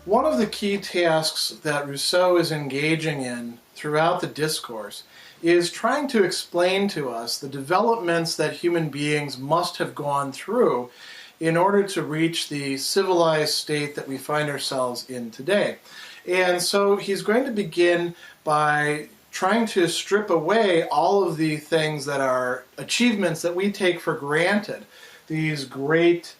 One of the key tasks that Rousseau is engaging in throughout the discourse is trying to explain to us the developments that human beings must have gone through in order to reach the civilized state that we find ourselves in today. And so he's going to begin by trying to strip away all of the things that are achievements that we take for granted, these great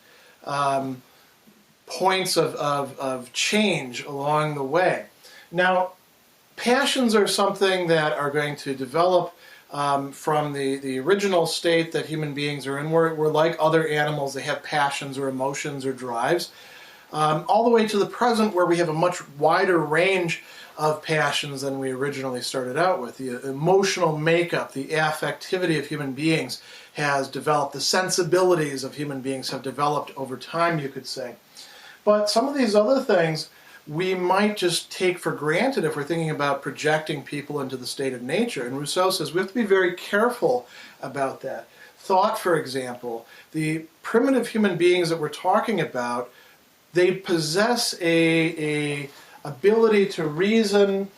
points of change along the way. Now, passions are something that are going to develop from the original state that human beings are in. We're like other animals. They have passions or emotions or drives, all the way to the present, where we have a much wider range of passions than we originally started out with. The emotional makeup, the affectivity of human beings has developed. The sensibilities of human beings have developed over time, you could say. But some of these other things we might just take for granted if we're thinking about projecting people into the state of nature. And Rousseau says we have to be very careful about that. Thought, for example, the primitive human beings that we're talking about, they possess a ability to reason,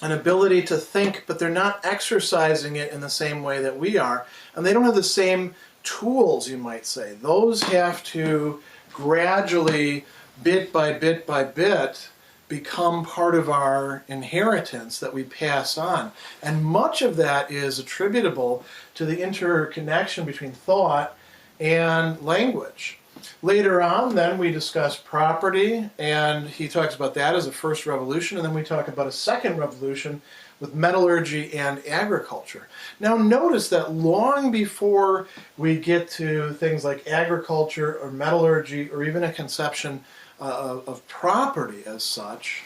an ability to think, but they're not exercising it in the same way that we are. And they don't have the same tools, you might say. Those have to gradually, bit by bit by bit, become part of our inheritance that we pass on. And much of that is attributable to the interconnection between thought and language. Later on, then, we discuss property, and he talks about that as a first revolution, and then we talk about a second revolution with metallurgy and agriculture. Now notice that long before we get to things like agriculture or metallurgy or even a conception of property as such,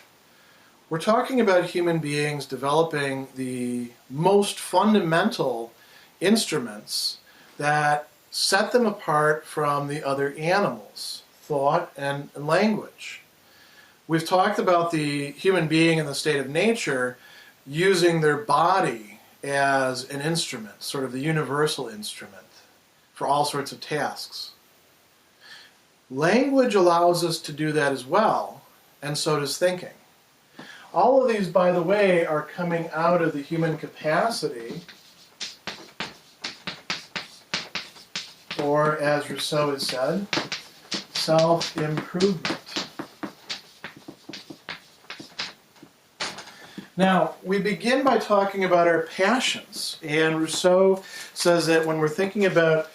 we're talking about human beings developing the most fundamental instruments that set them apart from the other animals, thought and language. We've talked about the human being in the state of nature using their body as an instrument, sort of the universal instrument for all sorts of tasks. Language allows us to do that as well, and so does thinking. All of these, by the way, are coming out of the human capacity, or as Rousseau has said, self-improvement. Now, we begin by talking about our passions, and Rousseau says that when we're thinking about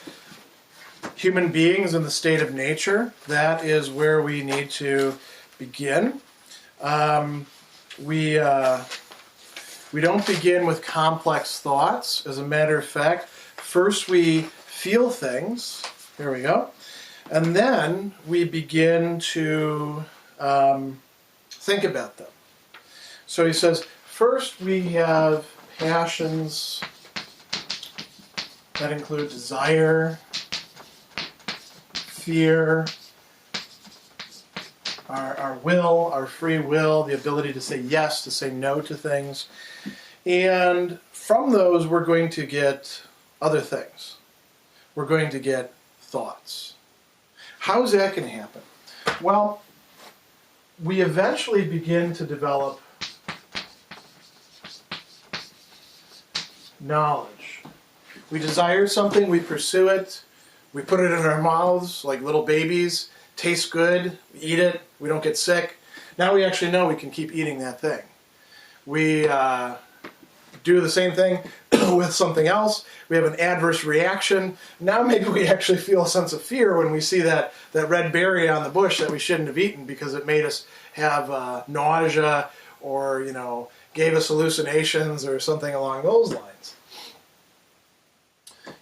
human beings in the state of nature, that is where we need to begin. We don't begin with complex thoughts. As a matter of fact, first we feel things, here we go, and then we begin to think about them. So he says, first we have passions that include desire, fear, our will, our free will, the ability to say yes, to say no to things. And from those we're going to get other things. We're going to get thoughts. How is that going to happen? Well, we eventually begin to develop knowledge. We desire something, we pursue it, we put it in our mouths like little babies, tastes good, we eat it, we don't get sick. Now we actually know we can keep eating that thing. We do the same thing with something else, we have an adverse reaction. Now maybe we actually feel a sense of fear when we see that red berry on the bush that we shouldn't have eaten because it made us have nausea or, gave us hallucinations or something along those lines.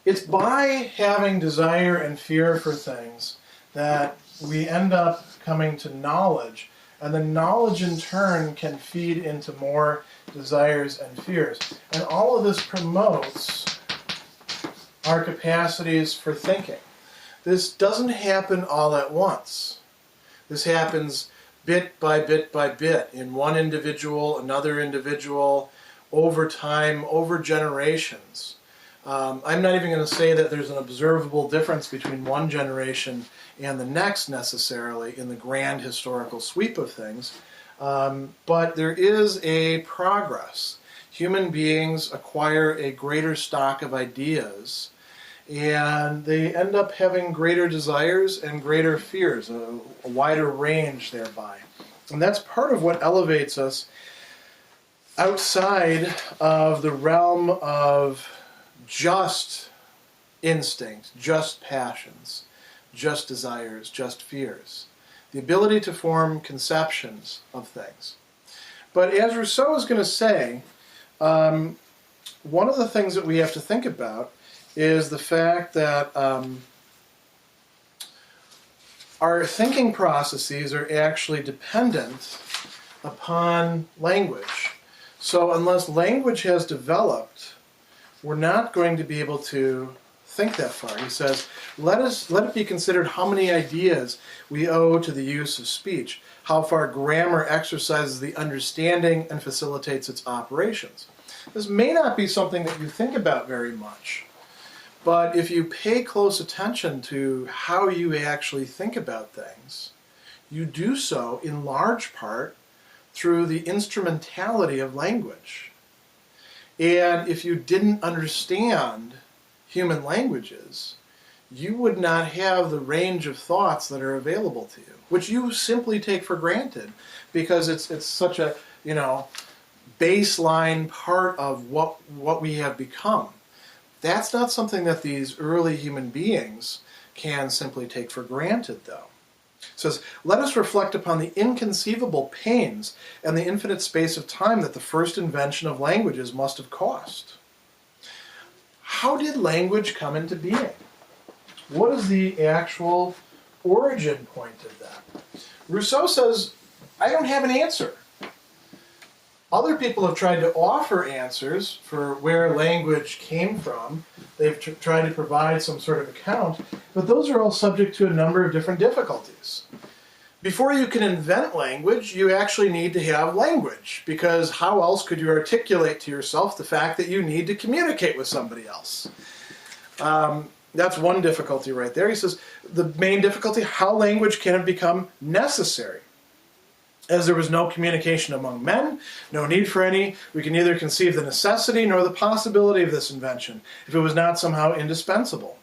It's by having desire and fear for things that we end up coming to knowledge, and the knowledge in turn can feed into more desires and fears. And all of this promotes our capacities for thinking. This doesn't happen all at once. This happens bit by bit by bit, in one individual, another individual, over time, over generations. I'm not even going to say that there's an observable difference between one generation and the next necessarily in the grand historical sweep of things, but there is a progress. Human beings acquire a greater stock of ideas, and they end up having greater desires and greater fears, a wider range thereby. And that's part of what elevates us outside of the realm of just instinct, just passions, just desires, just fears. The ability to form conceptions of things. But as Rousseau is going to say, one of the things that we have to think about is the fact that our thinking processes are actually dependent upon language. So unless language has developed, we're not going to be able to think that far. He says, let it be considered how many ideas we owe to the use of speech, how far grammar exercises the understanding and facilitates its operations. This may not be something that you think about very much, but if you pay close attention to how you actually think about things, you do so in large part through the instrumentality of language. And if you didn't understand human languages, you would not have the range of thoughts that are available to you, which you simply take for granted because it's such a, baseline part of what we have become. That's not something that these early human beings can simply take for granted, though. It says, let us reflect upon the inconceivable pains and the infinite space of time that the first invention of languages must have cost. How did language come into being? What is the actual origin point of that? Rousseau says, I don't have an answer. Other people have tried to offer answers for where language came from. They've tried to provide some sort of account, but those are all subject to a number of different difficulties. Before you can invent language, you actually need to have language, because how else could you articulate to yourself the fact that you need to communicate with somebody else? That's one difficulty right there. He says, the main difficulty, how language can have become necessary. As there was no communication among men, no need for any, we can neither conceive the necessity nor the possibility of this invention, if it was not somehow indispensable.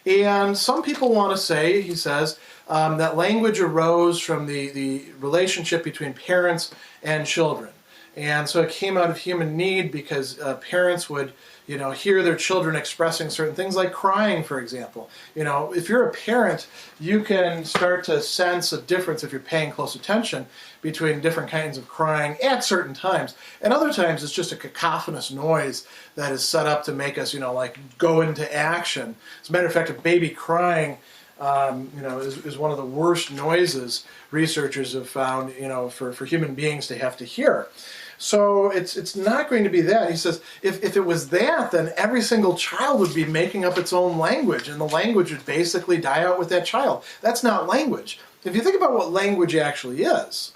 And some people want to say, he says, that language arose from the relationship between parents and children. And so it came out of human need because parents would, hear their children expressing certain things, like crying, for example. If you're a parent, you can start to sense a difference if you're paying close attention between different kinds of crying at certain times. And other times it's just a cacophonous noise that is set up to make us, go into action. As a matter of fact, a baby crying, is one of the worst noises researchers have found, for human beings to have to hear. So it's not going to be that. He says, if it was that, then every single child would be making up its own language, and the language would basically die out with that child. That's not language. If you think about what language actually is,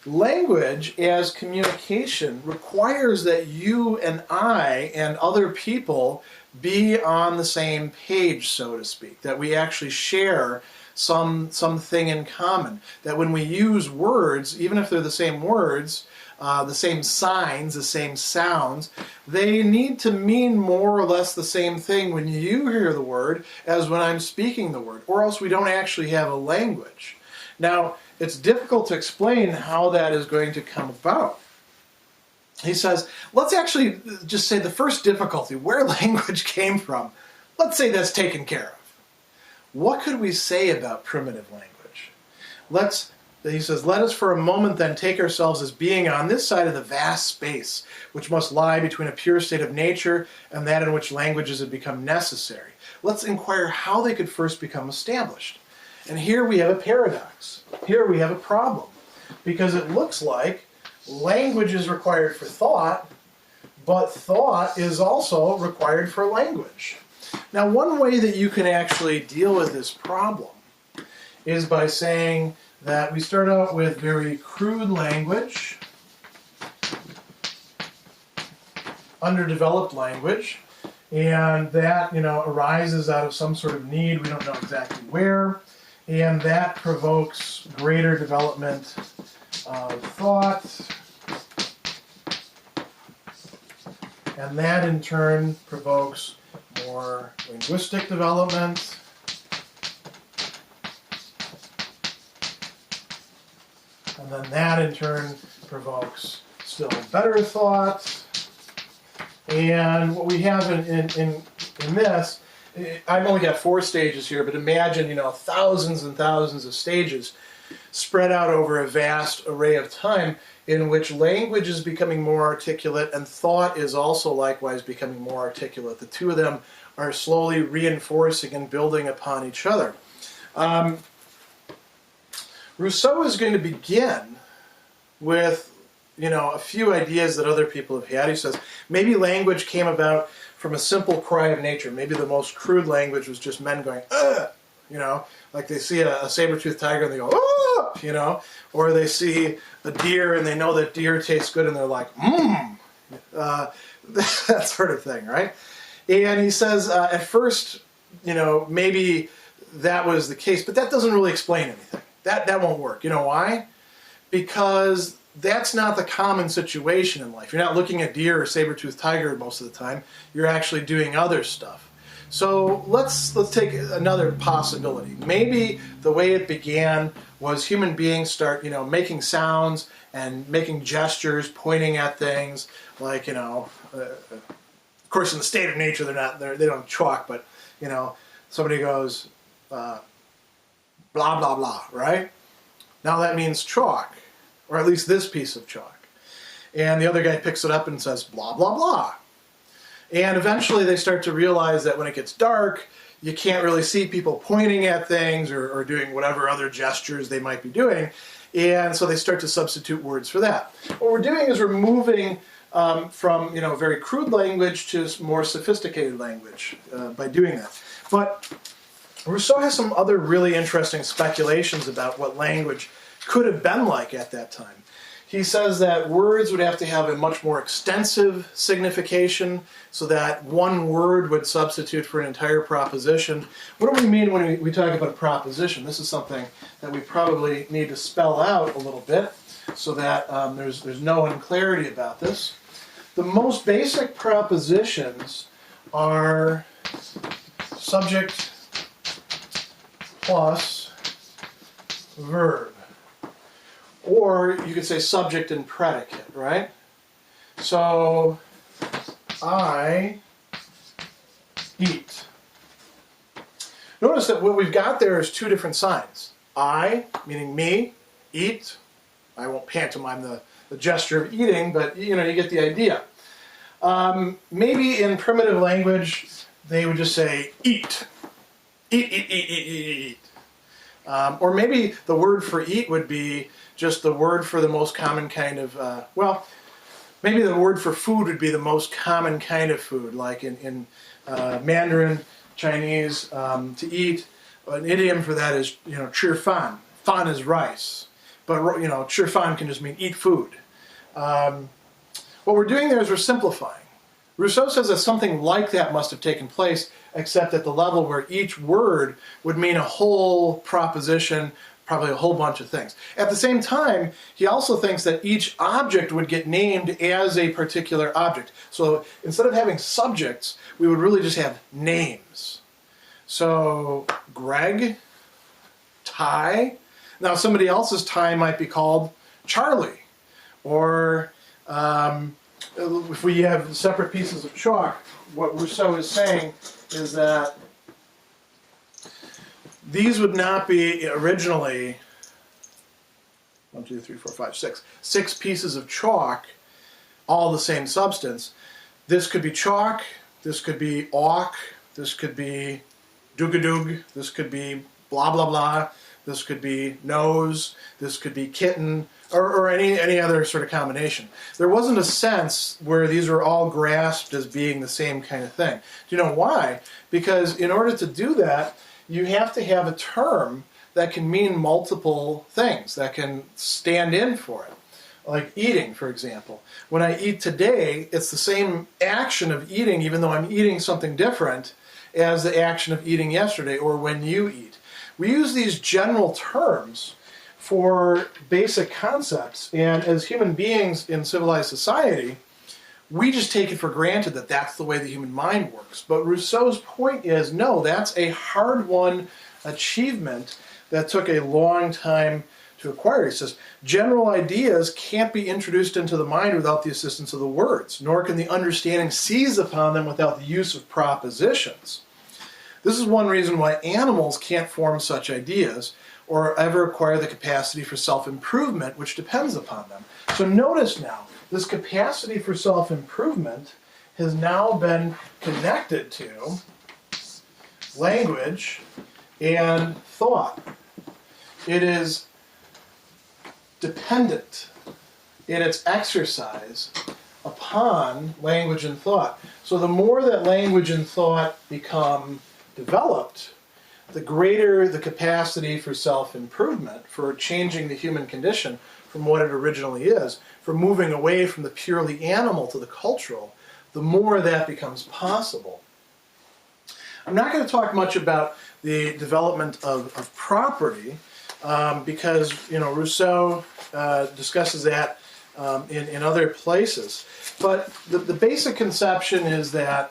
language as communication requires that you and I and other people be on the same page, so to speak, that we actually share something in common, that when we use words, even if they're the same words, the same signs, the same sounds, they need to mean more or less the same thing when you hear the word as when I'm speaking the word, or else we don't actually have a language. Now, it's difficult to explain how that is going to come about. He says, let's actually just say the first difficulty, where language came from, let's say that's taken care of. What could we say about primitive language? He says, let us for a moment then take ourselves as being on this side of the vast space, which must lie between a pure state of nature and that in which languages have become necessary. Let's inquire how they could first become established. And here we have a paradox. Here we have a problem. Because it looks like language is required for thought, but thought is also required for language. Now, one way that you can actually deal with this problem is by saying that we start out with very crude language, underdeveloped language, And that, arises out of some sort of need. We don't know exactly where. And that provokes greater development of thought. And that, in turn, provokes more linguistic development. And then that, in turn, provokes still better thought. And what we have in this, I've only got 4 stages here, but imagine, thousands and thousands of stages spread out over a vast array of time in which language is becoming more articulate and thought is also likewise becoming more articulate. The two of them are slowly reinforcing and building upon each other. Rousseau is going to begin with a few ideas that other people have had. He says maybe language came about from a simple cry of nature. Maybe the most crude language was just men going, ugh, like they see a saber-toothed tiger and they go, oh, or they see a deer and they know that deer tastes good and they're like, that sort of thing, right? And he says at first, maybe that was the case, but that doesn't really explain anything. That won't work. You know why? Because that's not the common situation in life. You're not looking at deer or saber-toothed tiger most of the time. You're actually doing other stuff. So let's take another possibility. Maybe the way it began was human beings start, making sounds and making gestures, pointing at things, like, of course in the state of nature they don't chalk, but somebody goes blah blah blah, right? Now that means chalk. Or at least this piece of chalk. And the other guy picks it up and says, blah, blah, blah. And eventually they start to realize that when it gets dark, you can't really see people pointing at things or doing whatever other gestures they might be doing. And so they start to substitute words for that. What we're doing is we're moving from very crude language to more sophisticated language by doing that. But Rousseau has some other really interesting speculations about what language could have been like at that time. He says that words would have to have a much more extensive signification so that one word would substitute for an entire proposition. What do we mean when we talk about a proposition? This is something that we probably need to spell out a little bit so that there's no unclarity about this. The most basic propositions are subject plus verb. Or you could say subject and predicate, right? So, I eat. Notice that what we've got there is 2 different signs. I, meaning me, eat. I won't pantomime the gesture of eating, but you get the idea. Maybe in primitive language, they would just say eat. Eat, eat, eat, eat, eat, eat. Or maybe the word for eat would be just the word for the most common kind of, maybe the word for food would be the most common kind of food, like in Mandarin, Chinese, to eat. An idiom for that is, chir fan. Fan is rice. But, chir fan can just mean eat food. What we're doing there is we're simplifying. Rousseau says that something like that must have taken place, except at the level where each word would mean a whole proposition, probably a whole bunch of things. At the same time, he also thinks that each object would get named as a particular object. So instead of having subjects, we would really just have names. So Greg, Ty. Now somebody else's Ty might be called Charlie. Or if we have separate pieces of chalk, what Rousseau is saying is that these would not be originally 1, 2, 3, 4, 5, 6. 6 pieces of chalk, all the same substance. This could be chalk, this could be awk, this could be doogadoo, this could be blah blah blah, this could be nose, this could be kitten, or any other sort of combination. There wasn't a sense where these were all grasped as being the same kind of thing. Do you know why? Because in order to do that, you have to have a term that can mean multiple things, that can stand in for it. Like eating, for example. When I eat today, it's the same action of eating, even though I'm eating something different, as the action of eating yesterday, or when you eat. We use these general terms for basic concepts, and as human beings in civilized society, we just take it for granted that that's the way the human mind works. But Rousseau's point is, no, that's a hard-won achievement that took a long time to acquire. He says, general ideas can't be introduced into the mind without the assistance of the words, nor can the understanding seize upon them without the use of propositions. This is one reason why animals can't form such ideas or ever acquire the capacity for self-improvement, which depends upon them. So notice now, this capacity for self-improvement has now been connected to language and thought. It is dependent in its exercise upon language and thought. So the more that language and thought become developed, the greater the capacity for self-improvement, for changing the human condition from what it originally is, for moving away from the purely animal to the cultural, the more that becomes possible. I'm not going to talk much about the development of property, because Rousseau discusses that in other places. But the basic conception is that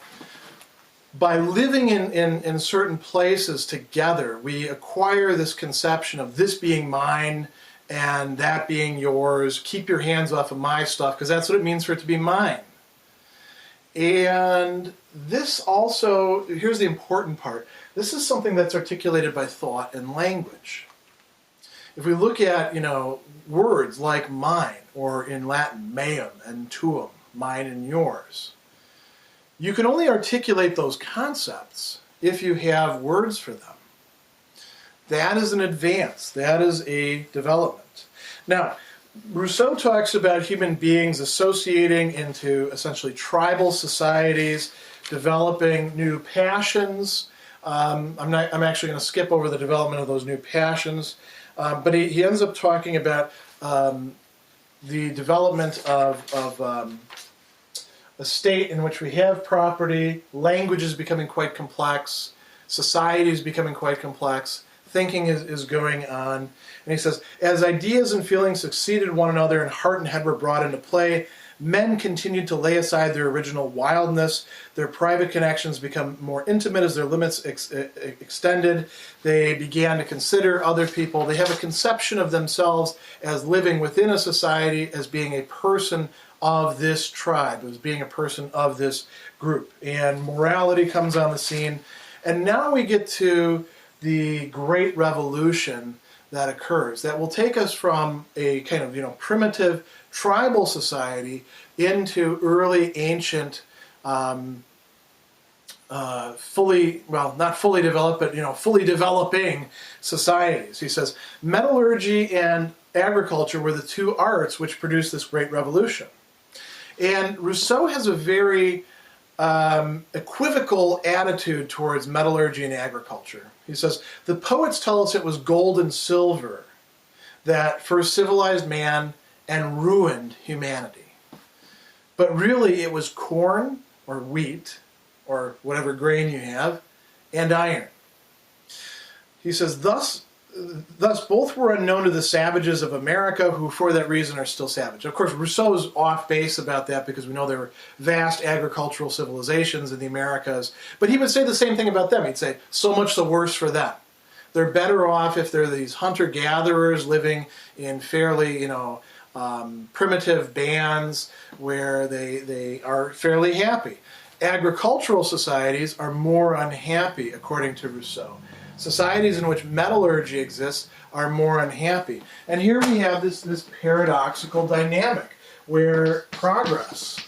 by living in certain places together, we acquire this conception of this being mine and that being yours. Keep your hands off of my stuff, because that's what it means for it to be mine. And this also, here's the important part, this is something that's articulated by thought and language. If we look at, words like mine, or in Latin, meum and tuum, mine and yours, you can only articulate those concepts if you have words for them. That is an advance. That is a development. Now, Rousseau talks about human beings associating into essentially tribal societies, developing new passions. I'm actually going to skip over the development of those new passions, but he ends up talking about the development of a state in which we have property, language is becoming quite complex, society is becoming quite complex, thinking is going on. And he says, as ideas and feelings succeeded one another and heart and head were brought into play, men continued to lay aside their original wildness. Their private connections become more intimate as their limits extended. They began to consider other people. They have a conception of themselves as living within a society, as being a person of this tribe, as being a person of this group. And morality comes on the scene. And now we get to the great revolution that occurs that will take us from a kind of primitive tribal society into early ancient not fully developed, but fully developing societies. He says metallurgy and agriculture were the two arts which produced this great revolution. And Rousseau has a very equivocal attitude towards metallurgy and agriculture. He says, the poets tell us it was gold and silver that first civilized man and ruined humanity. But really it was corn or wheat or whatever grain you have and iron. He says, thus both were unknown to the savages of America, who for that reason are still savage. Of course, Rousseau is off base about that because we know there were vast agricultural civilizations in the Americas. But he would say the same thing about them. He'd say, so much the worse for them. They're better off if they're these hunter-gatherers living in fairly, primitive bands where they are fairly happy. Agricultural societies are more unhappy, according to Rousseau. Societies in which metallurgy exists are more unhappy. And here we have this paradoxical dynamic where progress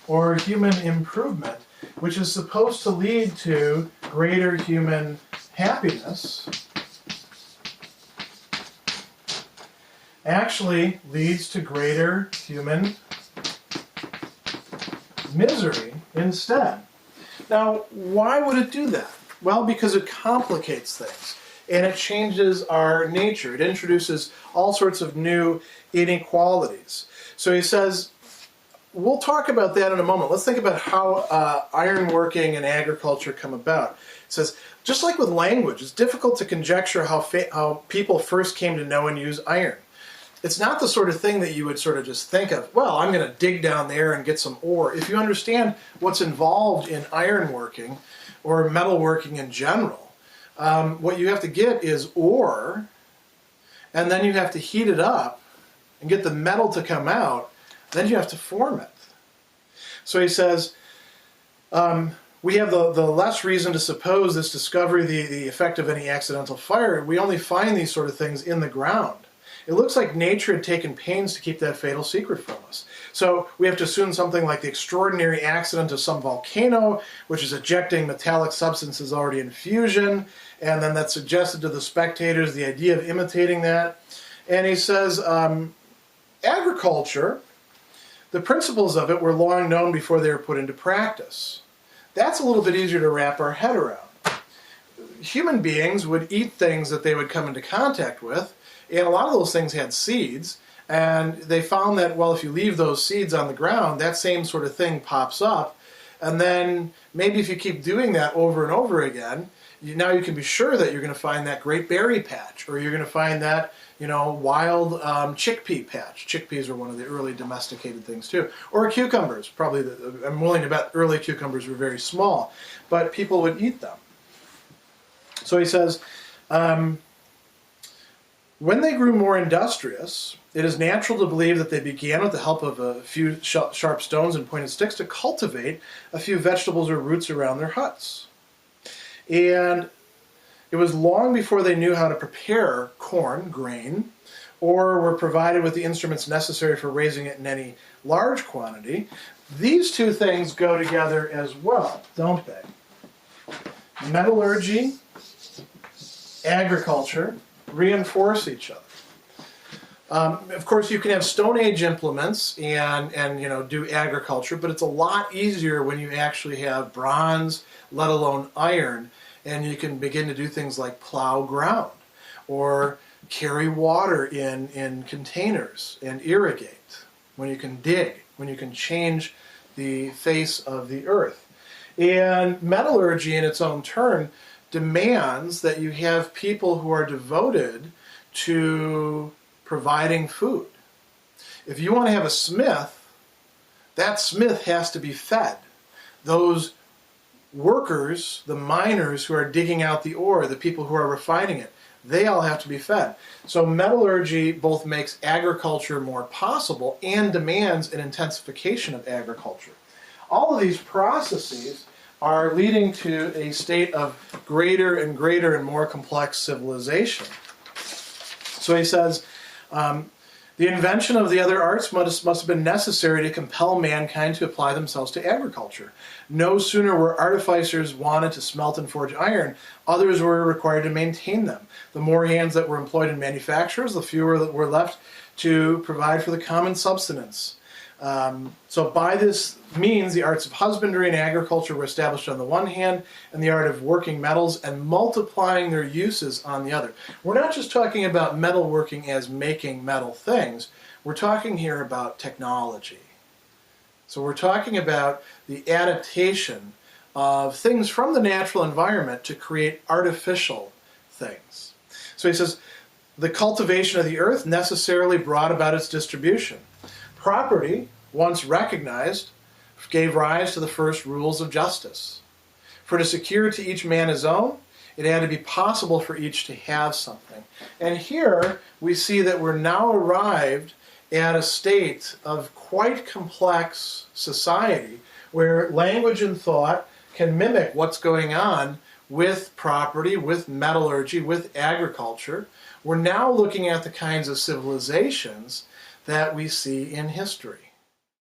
or human improvement, which is supposed to lead to greater human happiness, actually leads to greater human misery instead. Now, why would it do that? Well, because it complicates things. and it changes our nature. It introduces all sorts of new inequalities. So he says, we'll talk about that in a moment. Let's think about how ironworking and agriculture come about. It says, just like with language, it's difficult to conjecture how people first came to know and use iron. It's not the sort of thing that you would sort of just think of, well, I'm going to dig down there and get some ore. If you understand what's involved in ironworking or metalworking in general, what you have to get is ore, and then you have to heat it up and get the metal to come out. Then you have to form it. So he says, we have the less reason to suppose this discovery the effect of any accidental fire. We only find these sort of things in the ground. It looks like nature had taken pains to keep that fatal secret from us. So we have to assume something like the extraordinary accident of some volcano, which is ejecting metallic substances already in fusion, and then that suggested to the spectators the idea of imitating that. And he says, agriculture, the principles of it were long known before they were put into practice. That's a little bit easier to wrap our head around. Human beings would eat things that they would come into contact with, and a lot of those things had seeds, and they found that, well, if you leave those seeds on the ground, that same sort of thing pops up, and then maybe if you keep doing that over and over again, now you can be sure that you're going to find that great berry patch, or you're going to find that, wild chickpea patch. Chickpeas were one of the early domesticated things too. Or cucumbers. Probably, I'm willing to bet early cucumbers were very small, but people would eat them. So he says, when they grew more industrious, it is natural to believe that they began with the help of a few sharp stones and pointed sticks to cultivate a few vegetables or roots around their huts. And it was long before they knew how to prepare corn, grain, or were provided with the instruments necessary for raising it in any large quantity. These two things go together as well, don't they? Metallurgy, agriculture reinforce each other. Of course, you can have Stone Age implements and do agriculture, but it's a lot easier when you actually have bronze, let alone iron, and you can begin to do things like plow ground or carry water in containers and irrigate, when you can dig, when you can change the face of the earth. And metallurgy in its own turn demands that you have people who are devoted to providing food. If you want to have a smith, that smith has to be fed. Those workers, the miners who are digging out the ore, the people who are refining it, they all have to be fed. So metallurgy both makes agriculture more possible and demands an intensification of agriculture. All of these processes are leading to a state of greater and greater and more complex civilization. So he says, the invention of the other arts must have been necessary to compel mankind to apply themselves to agriculture. No sooner were artificers wanted to smelt and forge iron, others were required to maintain them. The more hands that were employed in manufactures, the fewer that were left to provide for the common subsistence. So by this means, the arts of husbandry and agriculture were established on the one hand, and the art of working metals and multiplying their uses on the other. We're not just talking about metalworking as making metal things. We're talking here about technology. So we're talking about the adaptation of things from the natural environment to create artificial things. So he says, the cultivation of the earth necessarily brought about its distribution. Property, once recognized, gave rise to the first rules of justice. For to secure to each man his own, it had to be possible for each to have something. And here we see that we're now arrived at a state of quite complex society where language and thought can mimic what's going on with property, with metallurgy, with agriculture. We're now looking at the kinds of civilizations that we see in history.